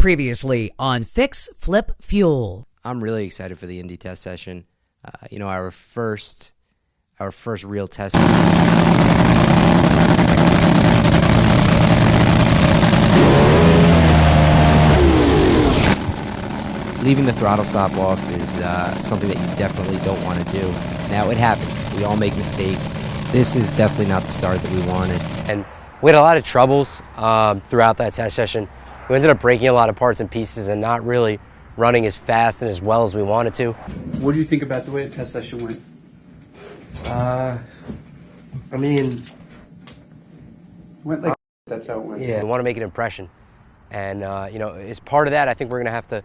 Previously on Fix Flip Fuel. I'm really excited for the Indy test session. Our first real test. Leaving the throttle stop off is something that you definitely don't want to do. Now, it happens. We all make mistakes. This is definitely not the start that we wanted. And we had a lot of troubles throughout that test session. We ended up breaking a lot of parts and pieces and not really running as fast and as well as we wanted to. What do you think about the way the test session went? Went like that's how it went. Yeah, we want to make an impression. And, as part of that, I think we're going to have to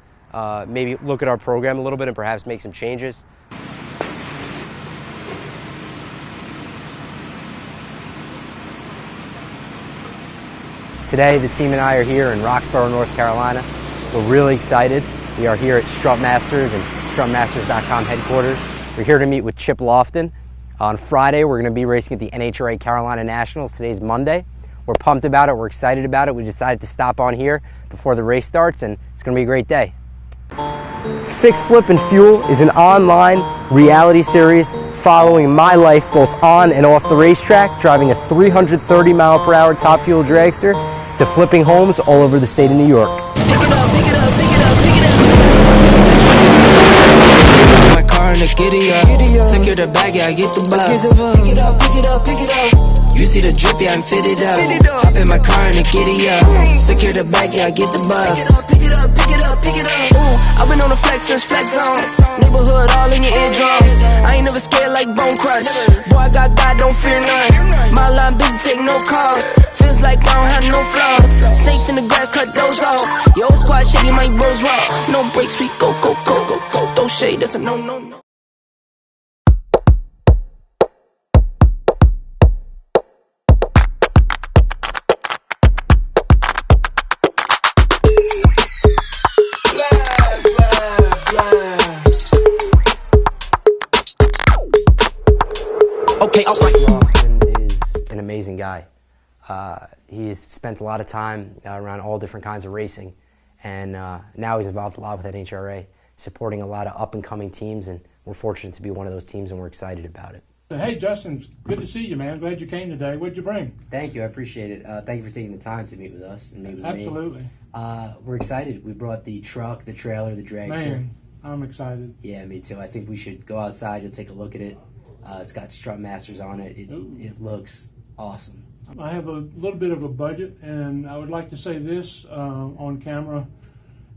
maybe look at our program a little bit and perhaps make some changes. Today, the team and I are here in Roxborough, North Carolina. We're really excited. We are here at Strut Masters and strutmasters.com headquarters. We're here to meet with Chip Lofton. On Friday, we're going to be racing at the NHRA Carolina Nationals. Today's Monday. We're pumped about it. We're excited about it. We decided to stop on here before the race starts, and it's going to be a great day. Fix, Flip, and Fuel is an online reality series following my life both on and off the racetrack, driving a 330-mile-per-hour top fuel dragster to flipping homes all over the state of New York. Pick it up, pick it up, pick it up, pick it up. My car in the giddy up. Secure the bag, yeah, I get the bus. Pick it up, pick it up, pick it up. You see the drip, yeah, I'm fitted up. Hop in my car in the giddy up. Secure the bag, yeah, I get the bus. Pick it up, pick it up, pick it up. Ooh, I've been on the flex since flex zone. Neighborhood all in your eardrums. I ain't never scared like Bone Crush. Boy, I got God, don't fear none. My line busy, take no calls. Feels like I don't have no flaws. Snakes in the grass, cut those off. Your old squad shady, my bros raw. No breaks, we go, go, go, go, go. Throw shade, that's a no, no, no. Okay, all right. Lofton is an amazing guy. He's spent a lot of time around all different kinds of racing, and now he's involved a lot with NHRA, supporting a lot of up-and-coming teams, and we're fortunate to be one of those teams, and we're excited about it. Hey, Justin, good to see you, man. Glad you came today. What'd you bring? Thank you. I appreciate it. Thank you for taking the time to meet with us and meet with Absolutely. me. We're excited. We brought the truck, the trailer, the dragster. Man, I'm excited. Yeah, me too. I think we should go outside and take a look at it. It's got Strut Masters on it. It looks awesome. I have a little bit of a budget, and I would like to say this on camera,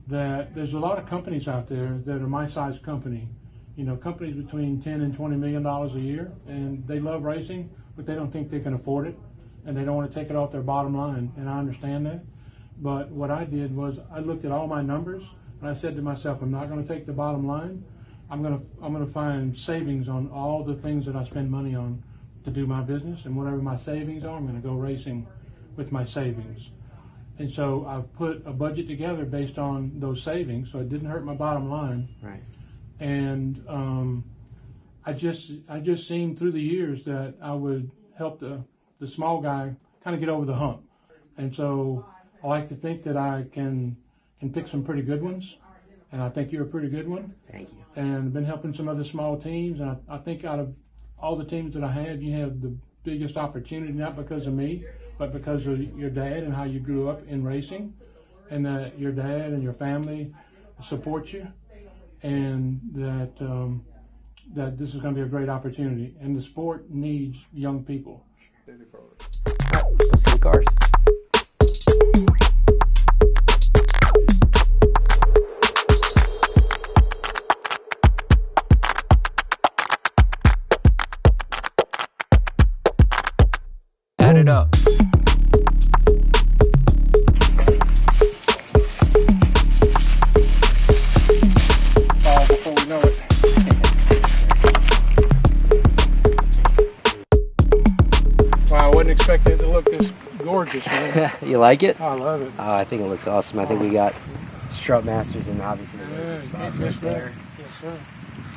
that there's a lot of companies out there that are my size company. You know, companies between $10 and $20 million a year, and they love racing, but they don't think they can afford it, and they don't want to take it off their bottom line, and I understand that. But what I did was I looked at all my numbers, and I said to myself, I'm not going to take the bottom line. I'm gonna find savings on all the things that I spend money on to do my business, and whatever my savings are, I'm gonna go racing with my savings. And so I've put a budget together based on those savings, so it didn't hurt my bottom line. Right. And I just seen through the years that I would help the small guy kind of get over the hump. And so I like to think that I can pick some pretty good ones. And I think you're a pretty good one. Thank you. And I've been helping some other small teams. And I think out of all the teams that I had, you have the biggest opportunity, not because of me, but because of your dad and how you grew up in racing, and that your dad and your family support you, and that this is going to be a great opportunity. And the sport needs young people. Let's see the cars. Add it up. Before we know it. Wow, I wasn't expecting it to look this gorgeous, man. You like it? I love it. Oh, I think it looks awesome. I think we got Strut Masters and obviously Yeah, the can't spots miss right that. there. Yes, sir.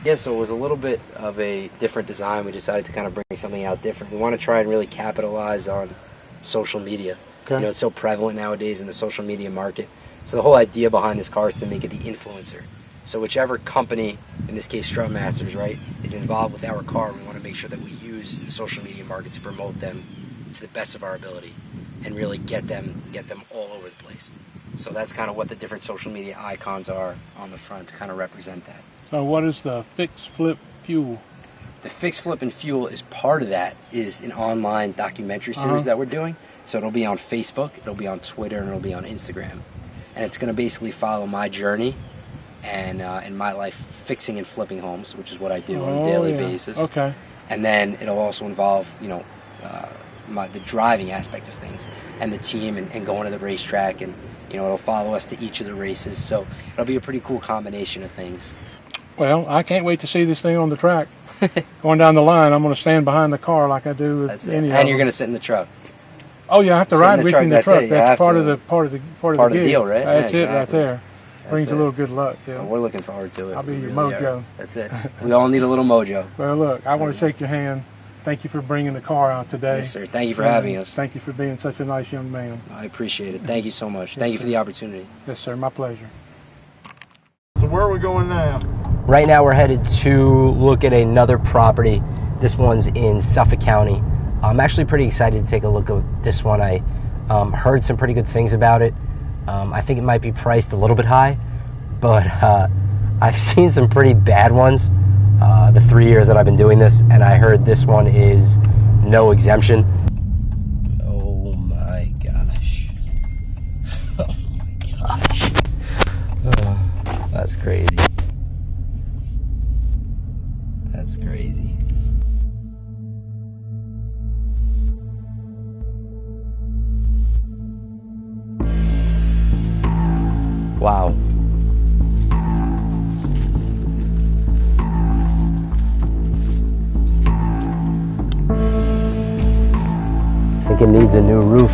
Yeah, so it was a little bit of a different design. We decided to kind of bring something out different. We want to try and really capitalize on social media. Okay. You know, it's so prevalent nowadays in the social media market. So the whole idea behind this car is to make it the influencer. So whichever company, in this case Strut Masters, right, is involved with our car, we want to make sure that we use the social media market to promote them to the best of our ability and really get them all over the place. So that's kind of what the different social media icons are on the front to kind of represent that. So what is the fixflipfuel? The Fix, Flip, and Fuel is part of that, is an online documentary series that we're doing. So it'll be on Facebook, it'll be on Twitter, and it'll be on Instagram. And it's going to basically follow my journey and in my life fixing and flipping homes, which is what I do on a daily basis. Okay. And then it'll also involve, you know, the driving aspect of things and the team and going to the racetrack, and, you know, it'll follow us to each of the races. So it'll be a pretty cool combination of things. Well, I can't wait to see this thing on the track. Going down the line, I'm going to stand behind the car like I do with any of them. And you're going to sit in the truck. Oh yeah, I have to ride with you in the truck. That's part of the gig. deal, right? That's Yeah, it right there. Brings a little good luck. Well, we're looking forward to it. I'll be your really mojo. are. That's it. We all need a little mojo. Well, look, I want to shake your hand. Thank you for bringing the car out today. Yes, sir. Thank you for having us. Thank you for being such a nice young man. I appreciate it. Thank you so much. Thank you for the opportunity. Yes, sir. My pleasure. So where are we going now? Right now we're headed to look at another property. This one's in Suffolk County. I'm actually pretty excited to take a look at this one. I heard some pretty good things about it. I think it might be priced a little bit high, but I've seen some pretty bad ones the 3 years that I've been doing this, and I heard this one is no exemption. Oh my gosh. Oh my gosh. That's crazy. That's crazy. Wow. I think it needs a new roof.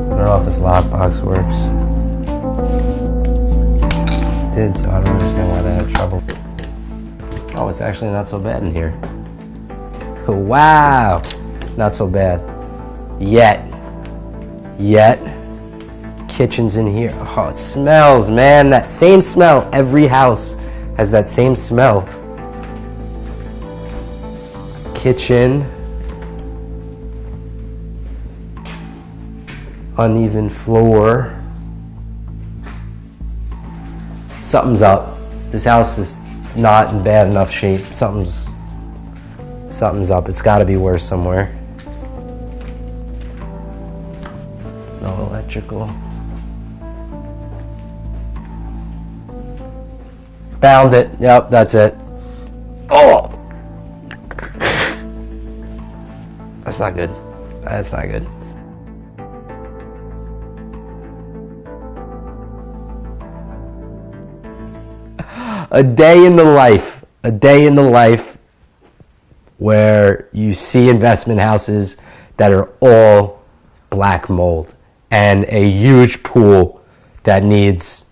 I don't know if this lockbox works. It did, so I don't understand why they had trouble. Oh, it's actually not so bad in here. Wow, not so bad. Yet. Kitchen's in here. Oh, it smells, man. That same smell. Every house has that same smell. Kitchen. Uneven floor. Something's up. This house is not in bad enough shape. Something's up. It's got to be worse somewhere. No electrical. Found it. Yep, that's it. Oh! That's not good. That's not good. A day in the life. A day in the life where you see investment houses that are all black mold and a huge pool that needs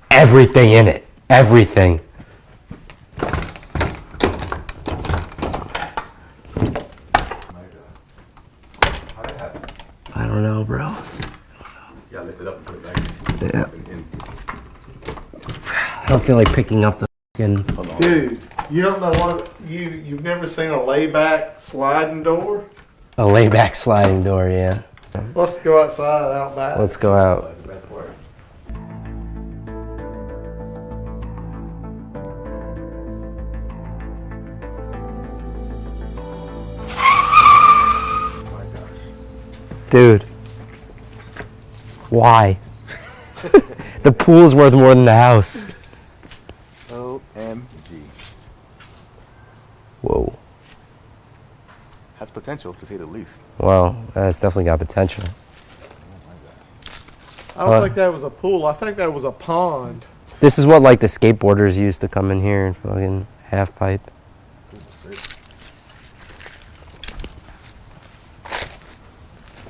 everything in it. Everything. I don't know, bro. Yeah, lift it up and put it back. Yeah. I don't feel like picking up the fucking... Dude, you don't know what you've never seen a layback sliding door? A layback sliding door, yeah. Let's go outside, out back. Let's go out. Dude. Why? The pool's worth more than the house. OMG. Whoa. Has potential, to say the least. Well, that's definitely got potential. I don't think that was a pool. I think that was a pond. This is what like the skateboarders used to come in here and fucking half pipe.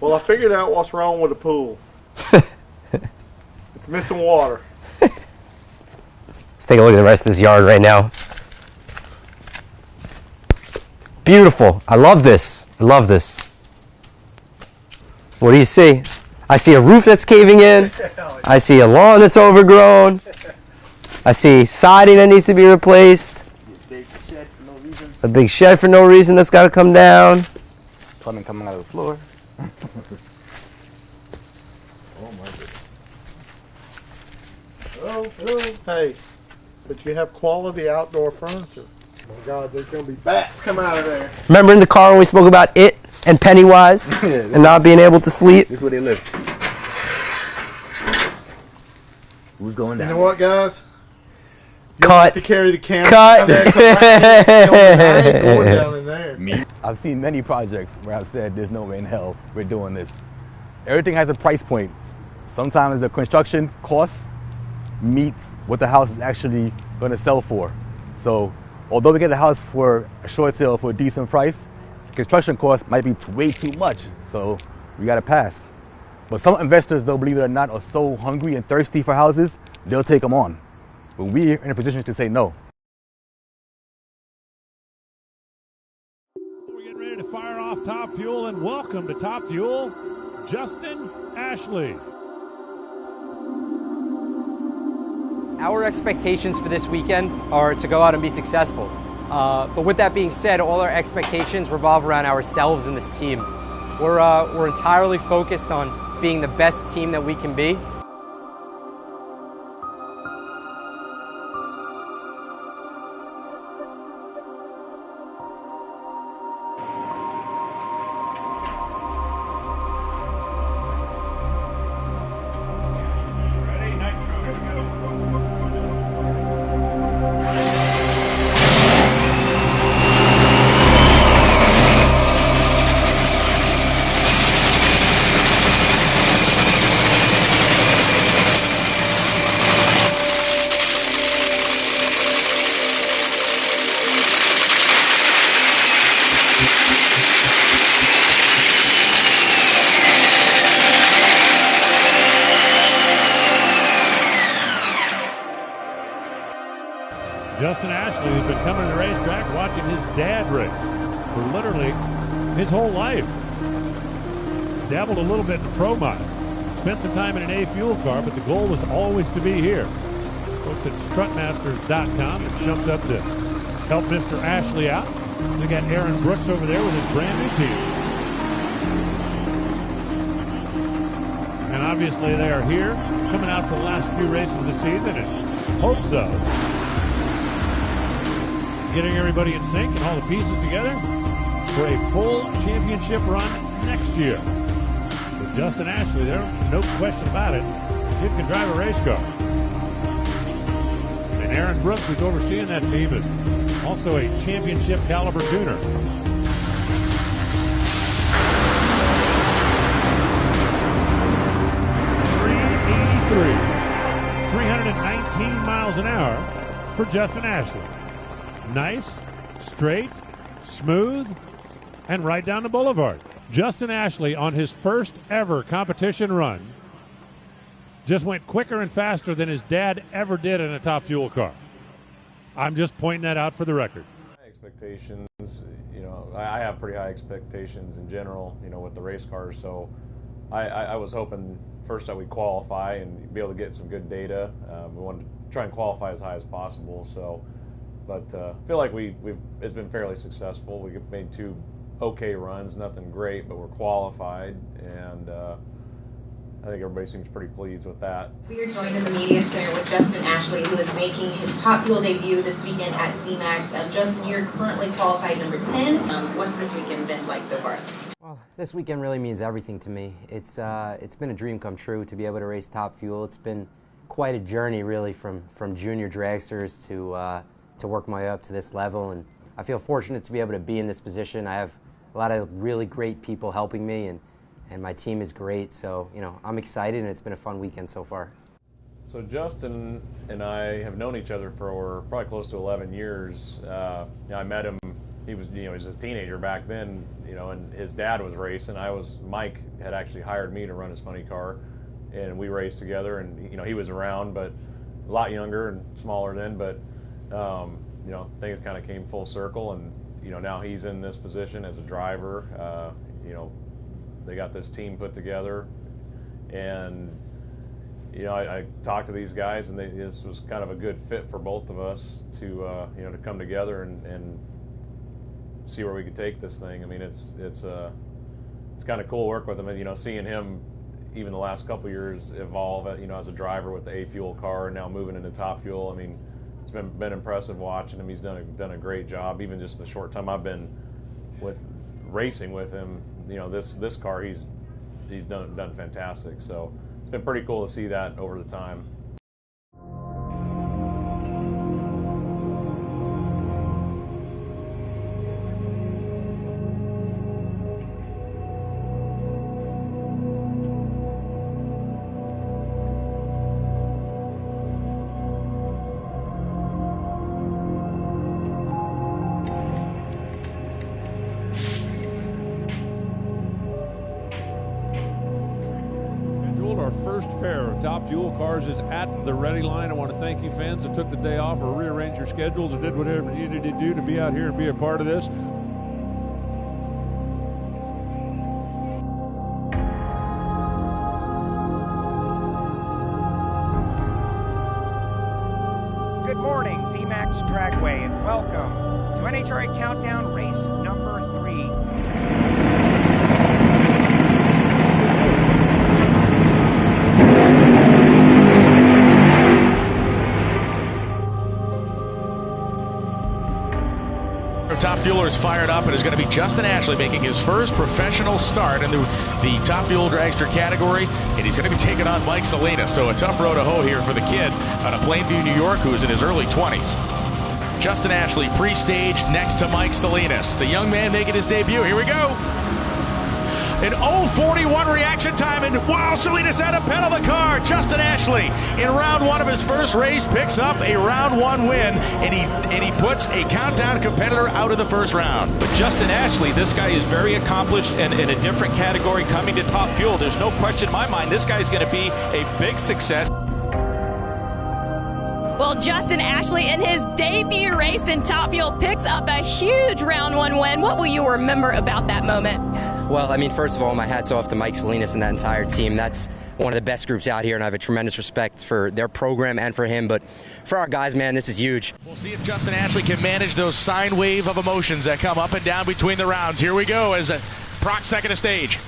Well, I figured out what's wrong with the pool. It's missing water. Let's take a look at the rest of this yard right now. Beautiful. I love this. I love this. What do you see? I see a roof that's caving in. I see a lawn that's overgrown. I see siding that needs to be replaced. A big shed for no reason that's got to come down. Plumbing coming out of the floor. Oh my goodness. Hey, but you have quality outdoor furniture. Oh my God, there's going to be bats coming out of there. Remember in the car when we spoke about it and Pennywise and not being able to sleep? This is where they live. Who's going down? You know what, guys? You Cut. have to carry the camera. Cut. Down there, I ain't going down in there. I've seen many projects where I've said there's no way in hell we're doing this. Everything has a price point. Sometimes the construction cost meets what the house is actually going to sell for. So although we get the house for a short sale for a decent price, the construction cost might be way too much. So we got to pass. But some investors, though, believe it or not, are so hungry and thirsty for houses, they'll take them on. But we're in a position to say no. We're getting ready to fire off Top Fuel, and welcome to Top Fuel, Justin Ashley. Our expectations for this weekend are to go out and be successful. But with that being said, all our expectations revolve around ourselves and this team. We're entirely focused on being the best team that we can be. Ready, nitro, here we go. Justin Ashley has been coming to the racetrack watching his dad race for literally his whole life. Dabbled a little bit in the pro mod. Spent some time in an A fuel car, but the goal was always to be here. Folks at strutmasters.com have jumped up to help Mr. Ashley out. We got Aaron Brooks over there with his brand new team. And obviously they are here, coming out for the last few races of the season in hopes of getting everybody in sync and all the pieces together for a full championship run next year. With Justin Ashley there, no question about it, the kid can drive a race car. And Aaron Brooks, who's overseeing that team, is also a championship caliber tuner. .319 miles an hour for Justin Ashley. Nice, straight, smooth, and right down the boulevard. Justin Ashley on his first ever competition run just went quicker and faster than his dad ever did in a Top Fuel car. I'm just pointing that out for the record. Expectations, you know, I have pretty high expectations in general, you know, with the race cars. So I was hoping first that we'd qualify and be able to get some good data. We wanted to try and qualify as high as possible. So. But I feel like it's been fairly successful. We've made 2 okay runs, nothing great, but we're qualified, and I think everybody seems pretty pleased with that. We are joined in the media center with Justin Ashley, who is making his Top Fuel debut this weekend at C-Max. Justin, you're currently qualified number 10. What's this weekend been like so far? Well, this weekend really means everything to me. It's been a dream come true to be able to race Top Fuel. It's been quite a journey, really, from junior dragsters to work my way up to this level, and I feel fortunate to be able to be in this position. I have a lot of really great people helping me, and my team is great, so you know, I'm excited, and it's been a fun weekend so far. So Justin and I have known each other for probably close to 11 years. You know, I met him, he was a teenager back then, you know, and his dad was racing. Mike had actually hired me to run his funny car, and we raced together, and you know, he was around, but a lot younger and smaller then, but you know, things kind of came full circle, and you know, now he's in this position as a driver. You know, they got this team put together, and you know, I talked to these guys, and this was kind of a good fit for both of us to you know, to come together and see where we could take this thing. I mean, it's kind of cool to work with him, and you know, seeing him even the last couple years evolve, you know, as a driver with the A fuel car and now moving into top fuel. I mean, it's been impressive watching him. He's done a great job, even just the short time I've been with racing with him. You know, this car, he's done fantastic. So it's been pretty cool to see that over the time. Our first pair of top fuel cars is at the ready line. I want to thank you fans that took the day off or rearranged your schedules and did whatever you needed to do to be out here and be a part of this. Good morning, Z-Max Dragway, and welcome to NHRA Countdown Race number 3. Top Fueler is fired up, and is going to be Justin Ashley making his first professional start in the Top Fuel Dragster category, and he's going to be taking on Mike Salinas. So a tough road to hoe here for the kid out of Plainview, New York, who is in his early 20s. Justin Ashley pre-staged next to Mike Salinas. The young man making his debut. Here we go. An 0:41 reaction time, and wow, Salinas had a pedal the car. Justin Ashley, in round 1 of his first race, picks up a round 1 win, and he puts a countdown competitor out of the first round. But Justin Ashley, this guy is very accomplished and in a different category coming to Top Fuel. There's no question in my mind this guy's going to be a big success. Well, Justin Ashley in his debut race in Top Fuel picks up a huge round 1 win. What will you remember about that moment? Well, I mean, first of all, my hat's off to Mike Salinas and that entire team. That's one of the best groups out here, and I have a tremendous respect for their program and for him. But for our guys, man, this is huge. We'll see if Justin Ashley can manage those sine wave of emotions that come up and down between the rounds. Here we go as Proc second to stage.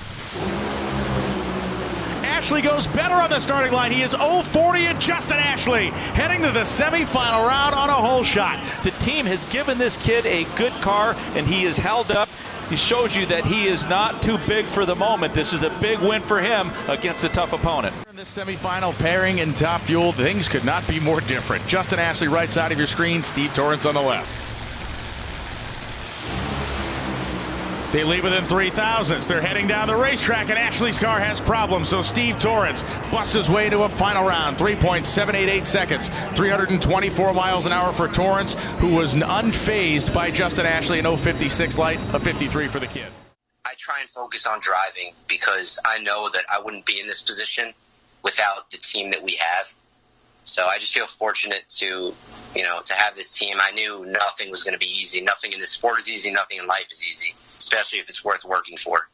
Ashley goes better on the starting line. He is 0:40, and Justin Ashley heading to the semifinal round on a hole shot. The team has given this kid a good car, and he is held up. He shows you that he is not too big for the moment. This is a big win for him against a tough opponent. In this semifinal pairing in Top Fuel, things could not be more different. Justin Ashley right side of your screen, Steve Torrance on the left. They leave within 3 thousandths. They're heading down the racetrack, and Ashley's car has problems, so Steve Torrance busts his way to a final round. 3.788 seconds, 324 miles an hour for Torrance, who was unfazed by Justin Ashley, an 0.56 light, a 53 for the kid. I try and focus on driving because I know that I wouldn't be in this position without the team that we have. So I just feel fortunate to have this team. I knew nothing was going to be easy. Nothing in this sport is easy. Nothing in life is easy, especially if it's worth working for.